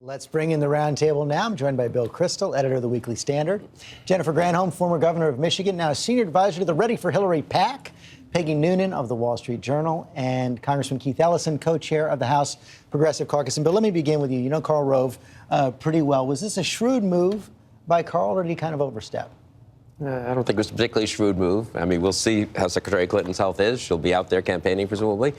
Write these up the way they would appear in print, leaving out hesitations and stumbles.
Let's bring in the roundtable now. I'm joined by Bill Kristol, editor of the Weekly Standard. Jennifer Granholm, former governor of Michigan, now senior advisor to the Ready for Hillary PAC. Peggy Noonan of the Wall Street Journal, and Congressman Keith Ellison, co-chair of the House Progressive Caucus. And Bill, let me begin with you. You know Karl Rove pretty well. Was this a shrewd move by Karl, or did he kind of overstep? I don't think it was a particularly shrewd move. I mean, we'll see how Secretary Clinton's health is. She'll be out there campaigning, presumably.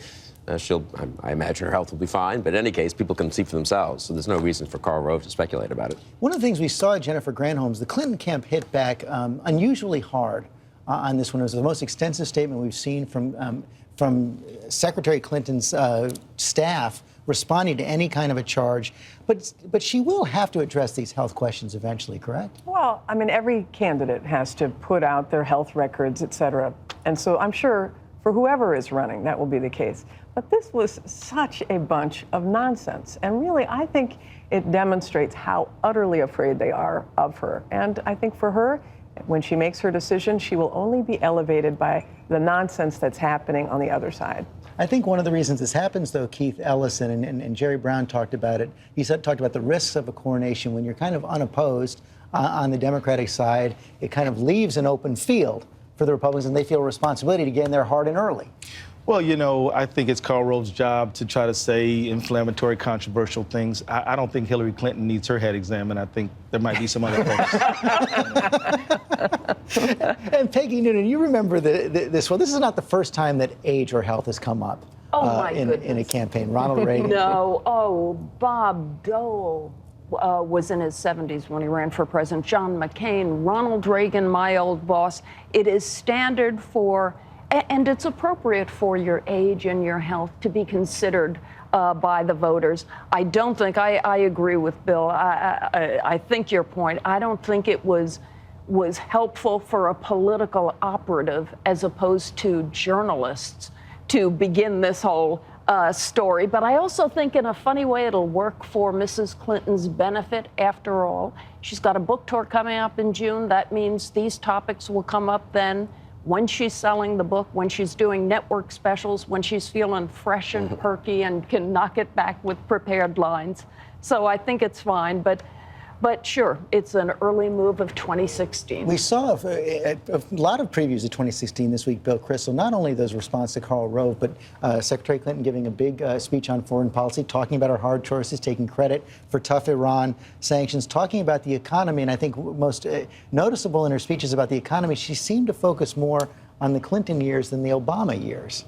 I imagine her health will be fine. But in any case, people can see for themselves. So there's no reason for Karl Rove to speculate about it. One of the things we saw at Jennifer Granholm's, the Clinton camp hit back unusually hard on this one. It was the most extensive statement we've seen from Secretary Clinton's staff responding to any kind of a charge. But she will have to address these health questions eventually, correct? Well, I mean, every candidate has to put out their health records, et cetera. And so I'm sure for whoever is running, that will be the case. But this was such a bunch of nonsense. And really, I think it demonstrates how utterly afraid they are of her. And I think for her, when she makes her decision, she will only be elevated by the nonsense that's happening on the other side. I think one of the reasons this happens, though, Keith Ellison and Jerry Brown talked about it. He talked about the risks of a coronation when you're kind of unopposed on the Democratic side. It kind of leaves an open field for the Republicans, and they feel a responsibility to get in there hard and early. Well, you know, I think it's Karl Rove's job to try to say inflammatory, controversial things. I don't think Hillary Clinton needs her head examined. I think there might be some other things. And Peggy Noonan, you remember this one. This is not the first time that age or health has come up in a campaign. Ronald Reagan. No. Bob Dole was in his 70s when he ran for president. John McCain, Ronald Reagan, my old boss. It is standard for, and it's appropriate for your age and your health to be considered by the voters. I don't think, I agree with Bill. I think your point. I don't think it was helpful for a political operative as opposed to journalists to begin this whole story. But I also think in a funny way it'll work for Mrs. Clinton's benefit after all. She's got a book tour coming up in June. That means these topics will come up then when she's selling the book, when she's doing network specials, when she's feeling fresh and perky and can knock it back with prepared lines. So I think it's fine. But sure, it's an early move of 2016. We saw a lot of previews of 2016 this week, Bill Kristol, not only those response to Karl Rove, but Secretary Clinton giving a big speech on foreign policy, talking about her hard choices, taking credit for tough Iran sanctions, talking about the economy. And I think most noticeable in her speeches about the economy, she seemed to focus more on the Clinton years than the Obama years.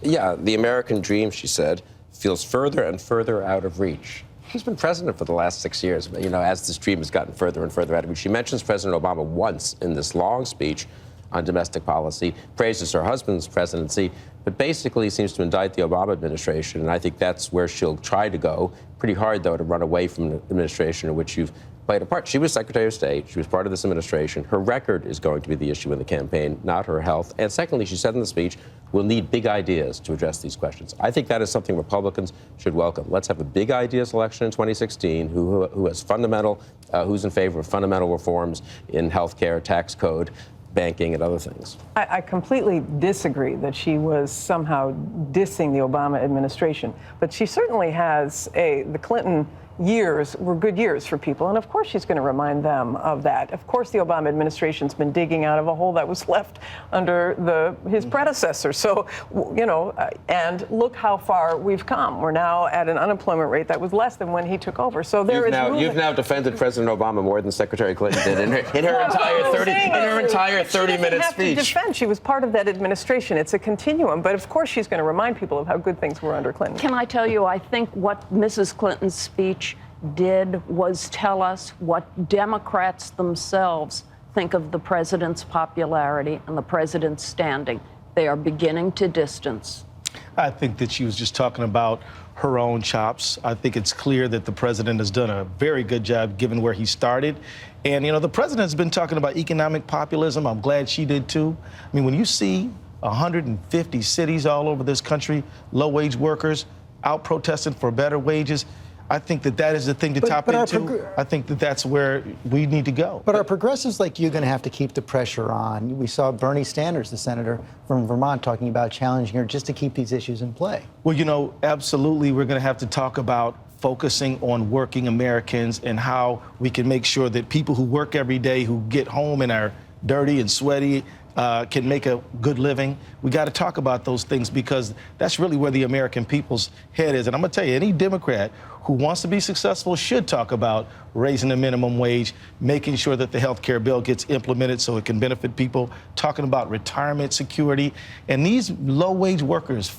Yeah, the American dream, she said, feels further and further out of reach. She's been president for the last 6 years, you know, as this dream has gotten further and further out of reach. She mentions President Obama once in this long speech on domestic policy, praises her husband's presidency, but basically seems to indict the Obama administration, and I think that's where she'll try to go. Pretty hard, though, to run away from the administration in which you've played a part. She was Secretary of State. She was part of this administration. Her record is going to be the issue in the campaign, not her health. And secondly, she said in the speech, we'll need big ideas to address these questions. I think that is something Republicans should welcome. Let's have a big ideas election in 2016 who has who's in favor of fundamental reforms in health care, tax code, banking, and other things. I completely disagree that she was somehow dissing the Obama administration, but she certainly has the Clinton years were good years for people, and of course she's going to remind them of that. Of course the Obama administration's been digging out of a hole that was left under his predecessor. So, you know, and look how far we've come. We're now at an unemployment rate that was less than when he took over. So you've now defended President Obama more than Secretary Clinton did in her entire 30-minute speech. To defend. She was part of that administration. It's a continuum, but of course she's going to remind people of how good things were under Clinton. Can I tell you, I think what Mrs. Clinton's speech did was tell us what Democrats themselves think of the president's popularity and the president's standing. They are beginning to distance. I think that she was just talking about her own chops. I think it's clear that the president has done a very good job given where he started. And, you know, the president has been talking about economic populism. I'm glad she did, too. I mean, when you see 150 cities all over this country, low-wage workers out protesting for better wages, I think that is the thing to tap into. I think that's where we need to go. But are progressives like you going to have to keep the pressure on? We saw Bernie Sanders, the senator from Vermont, talking about challenging her just to keep these issues in play. Well, you know, absolutely, we're going to have to talk about focusing on working Americans and how we can make sure that people who work every day, who get home and are dirty and sweaty, can make a good living. We got to talk about those things because that's really where the American people's head is. And I'm going to tell you, any Democrat who wants to be successful should talk about raising the minimum wage, making sure that the health care bill gets implemented so it can benefit people, talking about retirement security. And these low-wage workers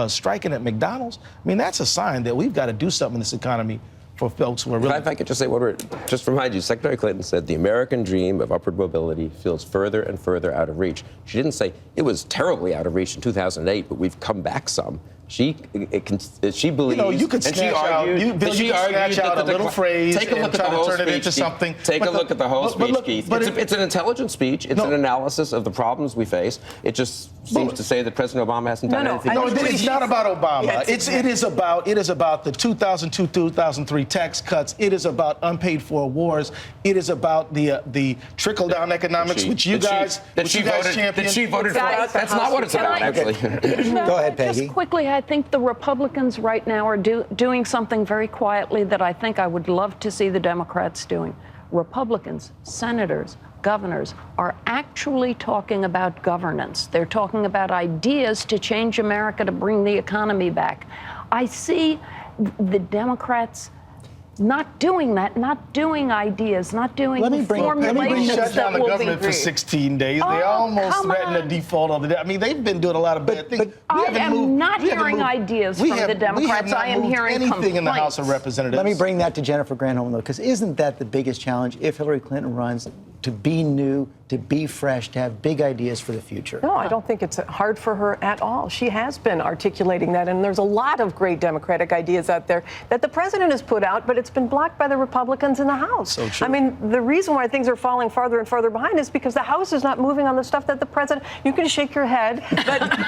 striking at McDonald's, I mean, that's a sign that we've got to do something in this economy for folks who are really... If I could just say one word, just remind you, Secretary Clinton said the American dream of upward mobility feels further and further out of reach. She didn't say it was terribly out of reach in 2008, but we've come back some. She believes, you could and snatch out, a little phrase take a look and at the try to whole turn it speech, into something. Take a look at the whole speech, Keith. It's an intelligent speech. It's an analysis of the problems we face. It just seems to say that President Obama hasn't done anything. No, it's not about Obama. It is about the 2002-2003 tax cuts. It is about unpaid for wars. It is about the trickle-down economics, which you guys championed. That she voted for. That's not what it's about, actually. Go ahead, Peggy. Just quickly, I think the Republicans right now are doing something very quietly that I think I would love to see the Democrats doing. Republicans, senators, governors are actually talking about governance. They're talking about ideas to change America, to bring the economy back. I see the Democrats not doing that, not doing ideas, not doing formulations shut down that the will government be for 16 days. They almost threatened a default on the debt. I mean, they've been doing a lot of bad things. I am not hearing ideas from the Democrats. I am hearing anything in the House of complaints. Representatives. Let me bring that to Jennifer Granholm, though, because isn't that the biggest challenge if Hillary Clinton runs, to be new, to be fresh, to have big ideas for the future? No, I don't think it's hard for her at all. She has been articulating that, and there's a lot of great Democratic ideas out there that the president has put out, but it's been blocked by the Republicans in the House. So true. I mean, the reason why things are falling farther and farther behind is because the House is not moving on the stuff that the president. You can shake your head,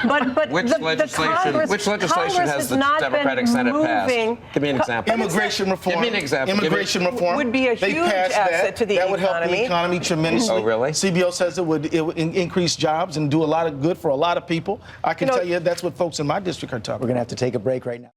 but Which legislation has the Democratic Senate passed? Give me an example. Immigration reform. Give me an example. Immigration reform would be a They huge passed asset to the That would help the economy tremendously. Oh, really? CBO says it would increase jobs and do a lot of good for a lot of people. I can tell you that's what folks in my district are talking about. We're going to have to take a break right now.